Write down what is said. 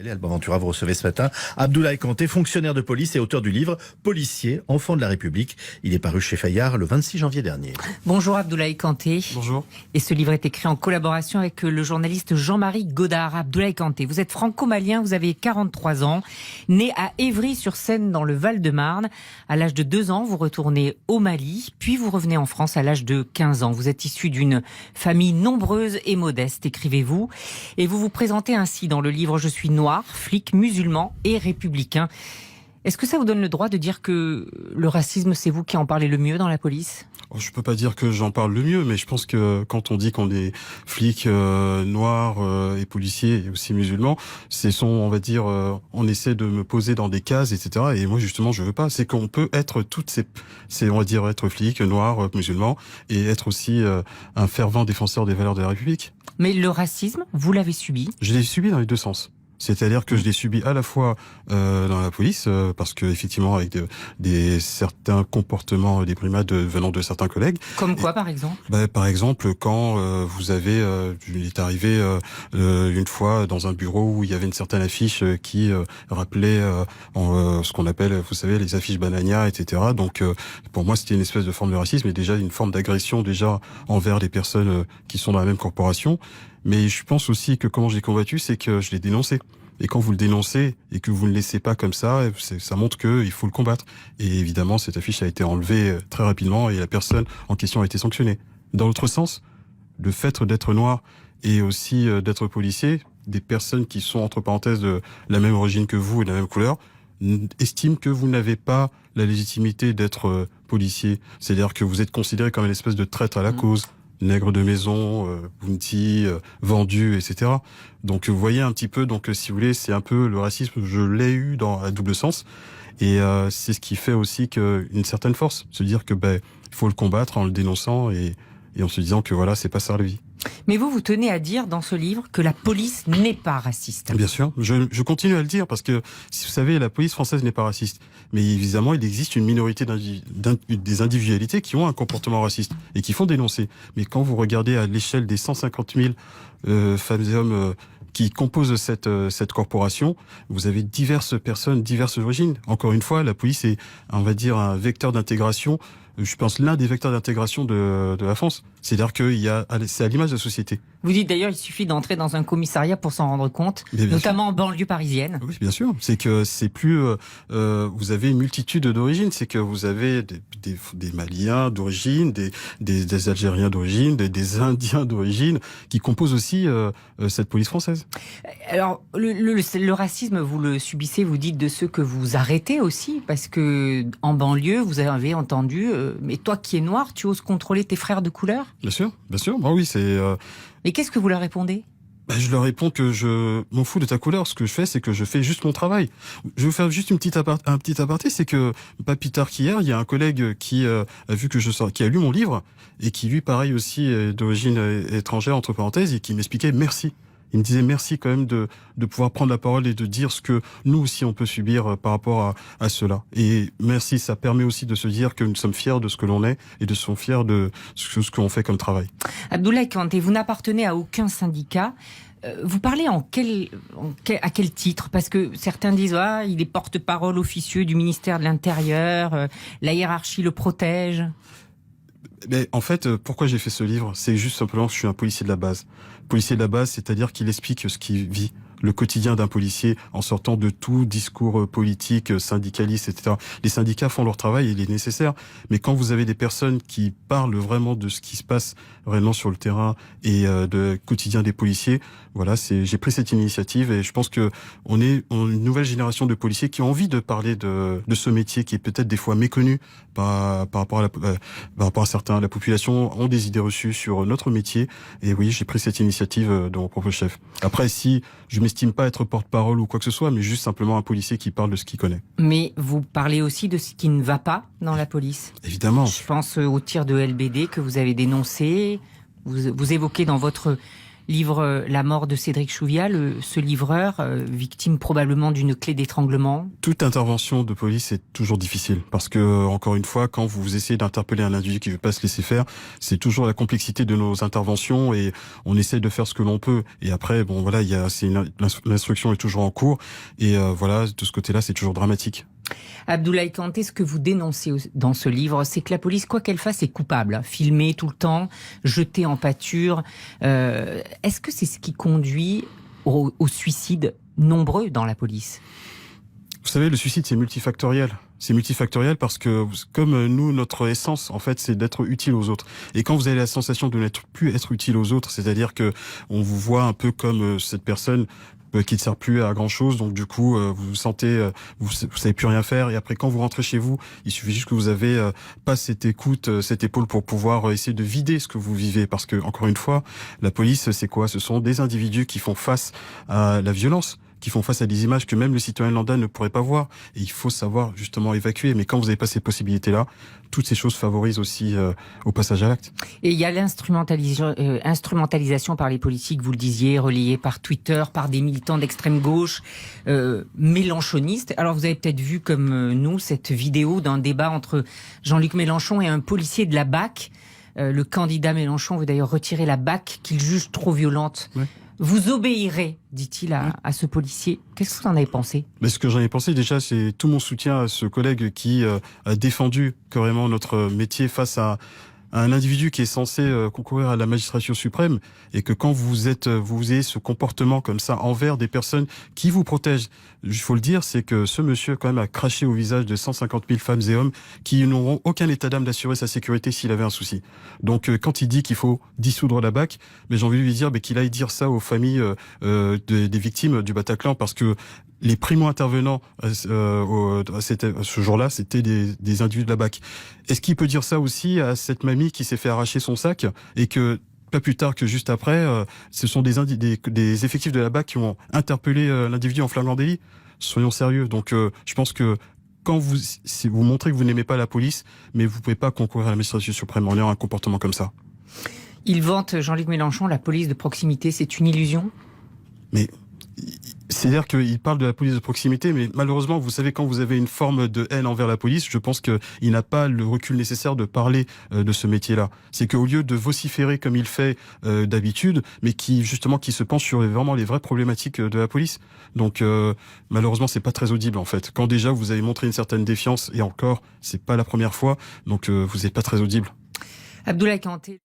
Alban Ventura, vous recevez ce matin Abdoulaye Kanté, fonctionnaire de police et auteur du livre Policier, enfant de la République. Il est paru chez Fayard le 26 janvier dernier. Bonjour Abdoulaye Kanté. Bonjour. Et ce livre est écrit en collaboration avec le journaliste Jean-Marie Godard. Abdoulaye Kanté, vous êtes franco-malien, vous avez 43 ans, né à Évry-sur-Seine dans le Val-de-Marne. À l'âge de 2 ans, vous retournez au Mali, puis vous revenez en France à l'âge de 15 ans. Vous êtes issu d'une famille nombreuse et modeste, écrivez-vous. Et vous vous présentez ainsi dans le livre « Je suis noir, flic, musulman et républicain ». Est-ce que ça vous donne le droit de dire que le racisme, c'est vous qui en parlez le mieux dans la police ? Je peux pas dire que j'en parle le mieux, mais je pense que quand on dit qu'on est flic noir et policier et aussi musulman, on va dire, on essaie de me poser dans des cases, etc. Et moi, justement, je veux pas. C'est qu'on peut être on va dire, être flic, noir, musulman, et être aussi un fervent défenseur des valeurs de la République. Mais le racisme, vous l'avez subi ? Je l'ai subi dans les deux sens. C'est-à-dire que je l'ai subi à la fois dans la police, parce que effectivement avec certains comportements, des brimades venant de certains collègues. Comme quoi, par exemple ? Par exemple, quand il est arrivé une fois dans un bureau où il y avait une certaine affiche qui rappelait ce qu'on appelle, vous savez, les affiches Banania, etc. Donc, pour moi, c'était une espèce de forme de racisme et déjà une forme d'agression déjà envers les personnes qui sont dans la même corporation. Mais je pense aussi que comment j'ai combattu, c'est que je l'ai dénoncé. Et quand vous le dénoncez et que vous ne le laissez pas comme ça montre qu'il faut le combattre. Et évidemment, cette affiche a été enlevée très rapidement et la personne en question a été sanctionnée. Dans l'autre sens, le fait d'être noir et aussi d'être policier, des personnes qui sont entre parenthèses de la même origine que vous et de la même couleur, estiment que vous n'avez pas la légitimité d'être policier. C'est-à-dire que vous êtes considéré comme une espèce de traître à la cause. Nègre de maison, bounty, vendu, etc. Donc vous voyez un petit peu, si vous voulez, c'est un peu le racisme, je l'ai eu à double sens. Et c'est ce qui fait aussi une certaine force, se dire que il faut le combattre en le dénonçant et en se disant que voilà, c'est pas ça la vie. Mais vous tenez à dire dans ce livre que la police n'est pas raciste. Bien sûr, je continue à le dire parce que, si vous savez, la police française n'est pas raciste. Mais évidemment, il existe une minorité des individualités qui ont un comportement raciste et qui font dénoncer. Mais quand vous regardez à l'échelle des 150 000 femmes et hommes qui composent cette corporation, vous avez diverses personnes, diverses origines. Encore une fois, la police est, on va dire, un vecteur d'intégration. Je pense l'un des vecteurs d'intégration de la France. C'est-à-dire c'est à l'image de la société. Vous dites d'ailleurs, il suffit d'entrer dans un commissariat pour s'en rendre compte, notamment en banlieue parisienne. Oui, bien sûr. C'est que c'est plus, vous avez une multitude d'origines. C'est que vous avez des Maliens d'origine, des Algériens d'origine, des Indiens d'origine, qui composent aussi cette police française. Alors, le racisme, vous le subissez, vous dites de ceux que vous arrêtez aussi, parce que en banlieue, vous avez entendu, mais toi qui es noir, tu oses contrôler tes frères de couleur ? Bien sûr. Oui, c'est. Mais qu'est-ce que vous leur répondez ? Je leur réponds que je m'en fous de ta couleur. Ce que je fais, c'est que je fais juste mon travail. Je vais vous faire juste un petit aparté, c'est que pas plus tard qu'hier, il y a un collègue qui a vu qui a lu mon livre et qui lui, pareil aussi, est d'origine étrangère entre parenthèses, et qui m'expliquait merci. Il me disait merci quand même de pouvoir prendre la parole et de dire ce que nous aussi on peut subir par rapport à cela. Et merci, ça permet aussi de se dire que nous sommes fiers de ce que l'on est et de sont fiers de ce qu'on fait comme travail. Abdoulaye Kanté, vous n'appartenez à aucun syndicat. Vous parlez à quel titre ? Parce que certains disent il est porte-parole officieux du ministère de l'Intérieur, la hiérarchie le protège. Mais en fait, pourquoi j'ai fait ce livre ? C'est juste simplement que je suis un policier de la base. Policier de la base, c'est-à-dire qu'il explique ce qu'il vit, le quotidien d'un policier, en sortant de tout discours politique, syndicaliste, etc. Les syndicats font leur travail, il est nécessaire. Mais quand vous avez des personnes qui parlent vraiment de ce qui se passe réellement sur le terrain et de quotidien des policiers, voilà, j'ai pris cette initiative et je pense que on est une nouvelle génération de policiers qui ont envie de parler de ce métier qui est peut-être des fois méconnu par rapport à certains. La population ont des idées reçues sur notre métier et oui, j'ai pris cette initiative de mon propre chef. Après, si je m'estime pas être porte-parole ou quoi que ce soit, mais juste simplement un policier qui parle de ce qu'il connaît. Mais vous parlez aussi de ce qui ne va pas dans la police. Évidemment. Je pense au tir de LBD que vous avez dénoncé. Vous évoquez dans votre livre la mort de Cédric Chouviat, ce livreur, victime probablement d'une clé d'étranglement. Toute intervention de police est toujours difficile parce que, encore une fois, quand vous essayez d'interpeller un individu qui ne veut pas se laisser faire, c'est toujours la complexité de nos interventions et on essaie de faire ce que l'on peut. Et après, bon voilà, l'instruction est toujours en cours et voilà, de ce côté-là, c'est toujours dramatique. Abdoulaye Kanté, ce que vous dénoncez dans ce livre, c'est que la police, quoi qu'elle fasse, est coupable. Filmée tout le temps, jetée en pâture. Est-ce que c'est ce qui conduit au suicide nombreux dans la police ? Vous savez, le suicide, c'est multifactoriel. C'est multifactoriel parce que, comme nous, notre essence, en fait, c'est d'être utile aux autres. Et quand vous avez la sensation de n'être plus être utile aux autres, c'est-à-dire que on vous voit un peu comme cette personne qui ne sert plus à grand chose, donc du coup vous vous sentez, vous savez plus rien faire, et après quand vous rentrez chez vous, il suffit juste que vous avez pas cette écoute, cette épaule pour pouvoir essayer de vider ce que vous vivez, parce que encore une fois, la police c'est quoi ? Ce sont des individus qui font face à la violence, qui font face à des images que même le citoyen lambda ne pourrait pas voir. Et il faut savoir justement évacuer. Mais quand vous n'avez pas ces possibilités-là, toutes ces choses favorisent aussi au passage à l'acte. Et il y a l'instrumentalisation par les politiques, vous le disiez, relayée par Twitter, par des militants d'extrême gauche, mélenchonistes. Alors vous avez peut-être vu comme nous cette vidéo d'un débat entre Jean-Luc Mélenchon et un policier de la BAC. Le candidat Mélenchon veut d'ailleurs retirer la BAC qu'il juge trop violente. Oui. Vous obéirez, dit-il à ce policier. Qu'est-ce que vous en avez pensé ? Mais ce que j'en ai pensé déjà, c'est tout mon soutien à ce collègue qui a défendu carrément notre métier face à un individu qui est censé concourir à la magistrature suprême, et que quand vous ayez ce comportement comme ça envers des personnes qui vous protègent, il faut le dire, c'est que ce monsieur quand même a craché au visage de 150 000 femmes et hommes qui n'auront aucun état d'âme d'assurer sa sécurité s'il avait un souci. Donc quand il dit qu'il faut dissoudre la BAC, mais j'ai envie de lui dire qu'il aille dire ça aux familles des victimes du Bataclan, parce que les primo-intervenants ce jour-là, c'était des individus de la BAC. Est-ce qu'il peut dire ça aussi à cette mamie qui s'est fait arracher son sac et que pas plus tard que juste après, ce sont des effectifs de la BAC qui ont interpellé l'individu en flagrant délit? Soyons sérieux. Donc je pense que quand vous montrez que vous n'aimez pas la police, mais vous pouvez pas concourir à la magistrature suprême en ayant un comportement comme ça. Il vante, Jean-Luc Mélenchon, la police de proximité, c'est une illusion ? Mais c'est-à-dire qu'il parle de la police de proximité, mais malheureusement, vous savez, quand vous avez une forme de haine envers la police, je pense qu'il n'a pas le recul nécessaire de parler de ce métier-là. C'est qu'au lieu de vociférer comme il fait d'habitude, mais qui se penche sur vraiment les vraies problématiques de la police. Donc malheureusement, c'est pas très audible en fait. Quand déjà vous avez montré une certaine défiance, et encore, c'est pas la première fois, donc vous n'êtes pas très audible. Abdoulaye Kanté.